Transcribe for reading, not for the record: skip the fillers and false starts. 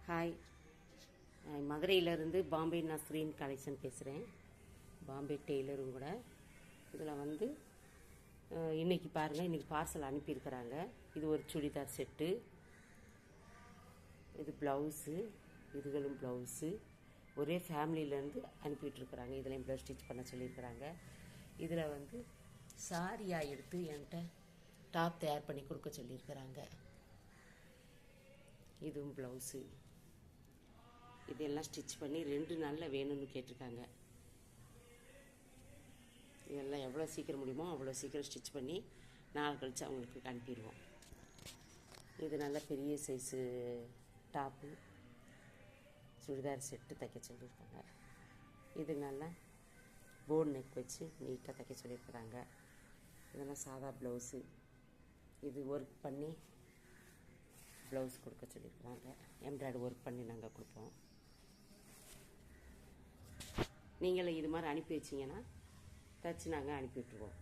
Hi, மதுரையிலேருந்து Bombay Nasreen collection பேசுகிறேன். பாம்பே டெய்லரும் கூட. இதில் இன்றைக்கி பாருங்கள், இன்றைக்கி பார்சல் அனுப்பியிருக்கிறாங்க. இது ஒரு சுடிதார் செட்டு, இது ப்ளவுஸு, இதுகளும் ப்ளவுஸு. ஒரே ஃபேமிலியிலேருந்து அனுப்பிட்டுருக்குறாங்க. இதில் ப்ளவுஸ் ஸ்டிச் பண்ண சொல்லியிருக்கிறாங்க. இதில் சாரியாக எடுத்து என்கிட்ட டாப் தயார் பண்ணி கொடுக்க சொல்லியிருக்கிறாங்க. இதுவும் ப்ளவுஸு. இதெல்லாம் ஸ்டிச் பண்ணி 2 நாளில் வேணும்னு கேட்டிருக்காங்க. இதெல்லாம் எவ்வளோ சீக்கிரம் முடியுமோ அவ்வளோ சீக்கிரம் ஸ்டிச் பண்ணி நாள் கழித்து அவங்களுக்கு அனுப்பிடுவோம். இது நல்ல பெரிய சைஸு டாப்பு சுடிதார் செட்டு தைக்க சொல்லியிருக்காங்க. இது நல்லா போன் நெக் வச்சு நீட்டாக தைக்க சொல்லியிருக்கிறாங்க. இதெல்லாம் சாதா ப்ளவுஸு. இது ஒர்க் பண்ணி ப்ளவுஸ் கொடுக்க சொல்லியிருக்கிறாங்க. எம்ப்ராய்டரி ஒர்க் பண்ணி நாங்கள் கொடுப்போம். நீங்களும் இது மாதிரி அனுப்பி வச்சிங்கன்னா தச்சு நாங்கள் அனுப்பி விட்ருவோம்.